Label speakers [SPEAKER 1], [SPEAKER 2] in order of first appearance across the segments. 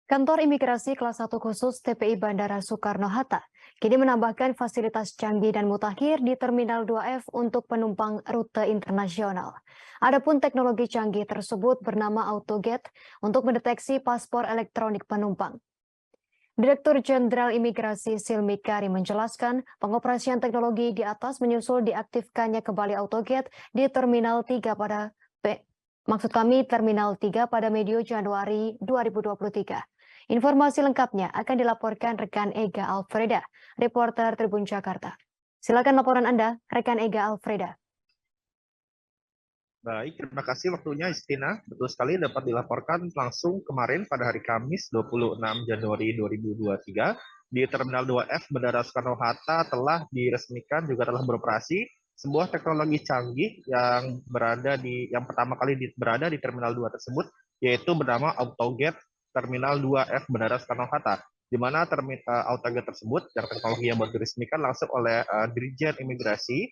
[SPEAKER 1] Kantor Imigrasi Kelas 1 Khusus TPI Bandara Soekarno-Hatta kini menambahkan fasilitas canggih dan mutakhir di Terminal 2F untuk penumpang rute internasional. Adapun teknologi canggih tersebut bernama AutoGate untuk mendeteksi paspor elektronik penumpang. Direktur Jenderal Imigrasi Silmi Kari menjelaskan pengoperasian teknologi di atas menyusul diaktifkannya kembali AutoGate di Terminal 3 Terminal 3 pada medio Januari 2023. Informasi lengkapnya akan dilaporkan rekan Ega Alfreda, reporter Tribun Jakarta. Silakan laporan Anda, rekan Ega Alfreda.
[SPEAKER 2] Baik, terima kasih waktunya Istina. Betul sekali dapat dilaporkan langsung kemarin pada hari Kamis 26 Januari 2023 di Terminal 2F Bandara Soekarno-Hatta telah diresmikan juga telah beroperasi sebuah teknologi canggih yang pertama kali berada di Terminal 2 tersebut, yaitu bernama AutoGate Terminal 2F Bandara Soekarno-Hatta, di mana AutoGate tersebut yang teknologi yang baru diresmikan langsung oleh Dirjen Imigrasi,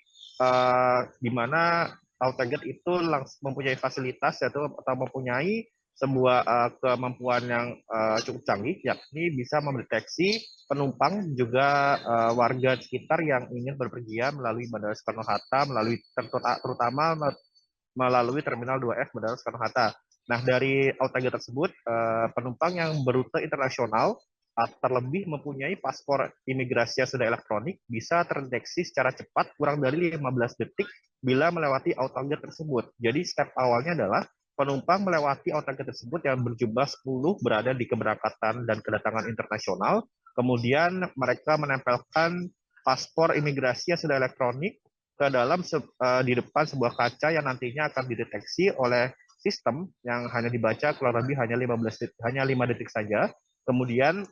[SPEAKER 2] di mana AutoGate itu langsung mempunyai fasilitas atau mempunyai sebuah kemampuan yang cukup canggih, yakni bisa mendeteksi penumpang juga warga sekitar yang ingin berpergian melalui Bandara Soekarno-Hatta, terutama melalui Terminal 2F Bandara Soekarno-Hatta. Nah, dari AutoGate tersebut, penumpang yang berrute internasional terlebih mempunyai paspor imigrasi yang sudah elektronik bisa terdeteksi secara cepat kurang dari 15 detik bila melewati AutoGate tersebut. Jadi step awalnya adalah penumpang melewati AutoGate tersebut yang berjumlah 10 berada di keberangkatan dan kedatangan internasional. Kemudian mereka menempelkan paspor imigrasi yang sudah elektronik ke dalam di depan sebuah kaca yang nantinya akan dideteksi oleh sistem yang hanya dibaca kurang lebih hanya 5 detik saja. Kemudian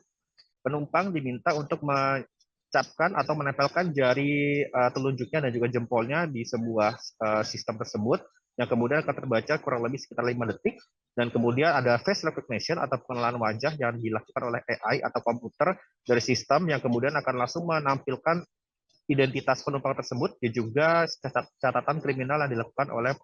[SPEAKER 2] penumpang diminta untuk mencapkan atau menempelkan jari telunjuknya dan juga jempolnya di sebuah sistem tersebut yang kemudian akan terbaca kurang lebih sekitar 5 detik, dan kemudian ada face recognition atau pengenalan wajah yang dilakukan oleh AI atau komputer dari sistem yang kemudian akan langsung menampilkan identitas penumpang tersebut dan juga catatan kriminal yang dilakukan oleh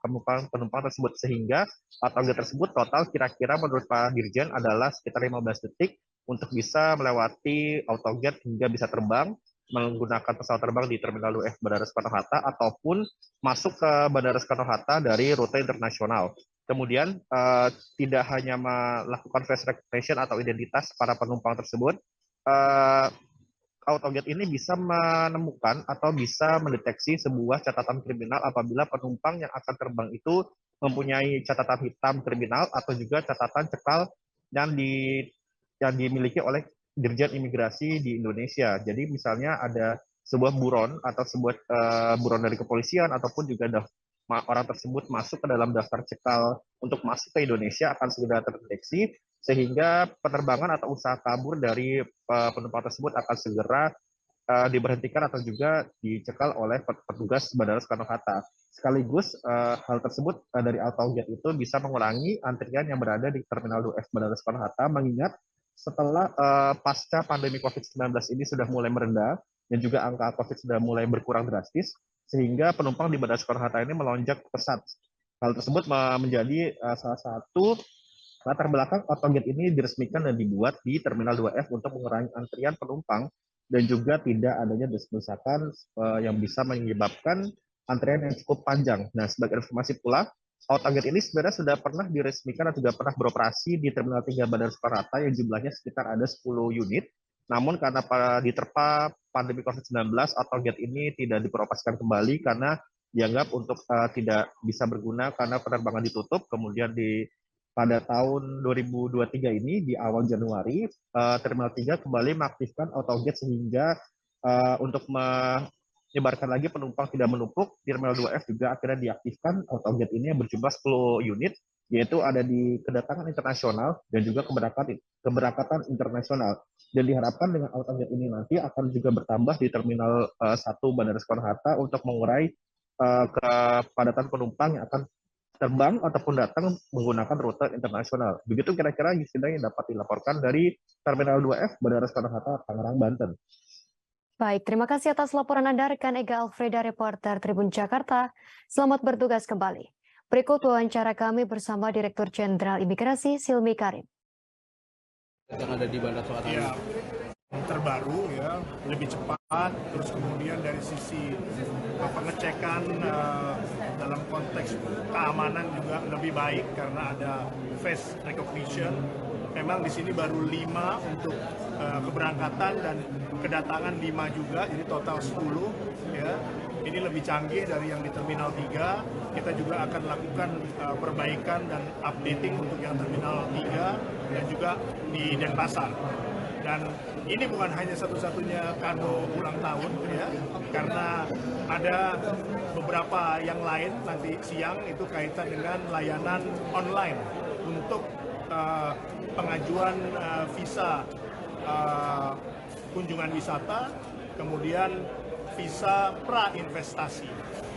[SPEAKER 2] penumpang tersebut, sehingga target tersebut total kira-kira menurut Pak Dirjen adalah sekitar 15 detik untuk bisa melewati AutoGate hingga bisa terbang menggunakan pesawat terbang di Terminal 2F Bandara Soekarno-Hatta ataupun masuk ke Bandara Soekarno-Hatta dari rute internasional. Kemudian tidak hanya melakukan face recognition atau identitas para penumpang tersebut, AutoGate ini bisa menemukan atau bisa mendeteksi sebuah catatan kriminal apabila penumpang yang akan terbang itu mempunyai catatan hitam kriminal atau juga catatan cekal yang dimiliki oleh Dirjen Imigrasi di Indonesia. Jadi misalnya ada sebuah buron atau sebuah buron dari kepolisian ataupun juga orang tersebut masuk ke dalam daftar cekal untuk masuk ke Indonesia akan segera terdeteksi, sehingga penerbangan atau usaha kabur dari penumpang tersebut akan segera diberhentikan atau juga dicekal oleh petugas Bandara Soekarno-Hatta. Sekaligus hal tersebut dari AutoGate itu bisa mengurangi antrian yang berada di Terminal 2F Bandara Soekarno-Hatta, mengingat setelah pasca pandemi COVID-19 ini sudah mulai merendah dan juga angka COVID sudah mulai berkurang drastis, sehingga penumpang di Bandara Soekarno-Hatta ini melonjak pesat. Hal tersebut menjadi salah satu latar belakang AutoGate ini diresmikan dan dibuat di Terminal 2F untuk mengurangi antrian penumpang dan juga tidak adanya desak-desakan yang bisa menyebabkan antrian yang cukup panjang. Nah, sebagai informasi pula, AutoGate ini sebenarnya sudah pernah diresmikan atau juga pernah beroperasi di Terminal 3 Bandara Soekarno-Hatta yang jumlahnya sekitar ada 10 unit. Namun karena diterpa pandemi COVID-19, AutoGate ini tidak diberoperasikan kembali karena dianggap untuk tidak bisa berguna karena penerbangan ditutup. Kemudian pada tahun 2023 ini di awal Januari, Terminal 3 kembali mengaktifkan AutoGate sehingga untuk menyebarkan lagi penumpang tidak menumpuk, Terminal 2F juga akhirnya diaktifkan AutoGate ini yang berjumlah 10 unit, yaitu ada di kedatangan internasional dan juga keberangkatan internasional. Dan diharapkan dengan AutoGate ini nanti akan juga bertambah di Terminal 1 Bandara Soekarno-Hatta untuk mengurai kepadatan penumpang yang akan terbang ataupun datang menggunakan rute internasional. Begitu kira-kira yang dapat dilaporkan dari Terminal 2F Bandara Soekarno-Hatta, Tangerang, Banten.
[SPEAKER 1] Baik, terima kasih atas laporan Anda, rekan Ega Alfreda, reporter Tribun Jakarta. Selamat bertugas kembali. Berikut wawancara kami bersama Direktur Jenderal Imigrasi Silmi Karim.
[SPEAKER 3] yang ada di Bandara Soekarno.
[SPEAKER 4] Ya, terbaru ya, lebih cepat, terus kemudian dari sisi pengecekan dalam konteks keamanan juga lebih baik karena ada face recognition. Memang di sini baru 5 untuk keberangkatan dan kedatangan 5 juga, jadi total 10 ya. Ini lebih canggih dari yang di Terminal 3. Kita juga akan lakukan perbaikan dan updating untuk yang Terminal 3 dan juga di Denpasar. Dan ini bukan hanya satu-satunya kado ulang tahun ya, karena ada beberapa yang lain nanti siang itu kaitan dengan layanan online untuk pengajuan visa kunjungan wisata, kemudian visa pra-investasi,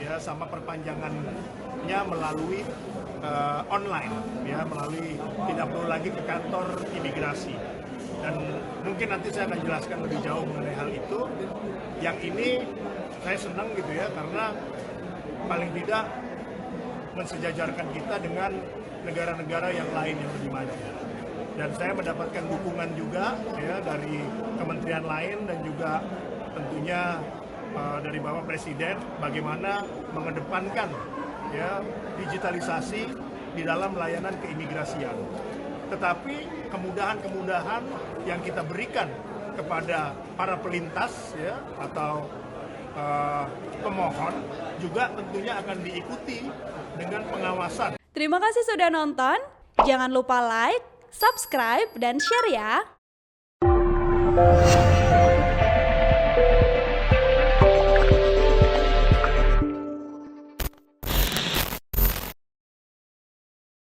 [SPEAKER 4] ya, sama perpanjangannya melalui online, ya, melalui tidak perlu lagi ke kantor imigrasi. Dan mungkin nanti saya akan jelaskan lebih jauh mengenai hal itu. Yang ini saya senang gitu ya, karena paling tidak mensejajarkan kita dengan negara-negara yang lain yang lebih maju. Dan saya mendapatkan dukungan juga ya dari kementerian lain dan juga tentunya dari Bapak Presiden bagaimana mengedepankan ya digitalisasi di dalam layanan keimigrasian. Tetapi kemudahan-kemudahan yang kita berikan kepada para pelintas ya atau pemohon juga tentunya akan diikuti dengan pengawasan.
[SPEAKER 5] Terima kasih sudah nonton. Jangan lupa like, subscribe, dan share ya.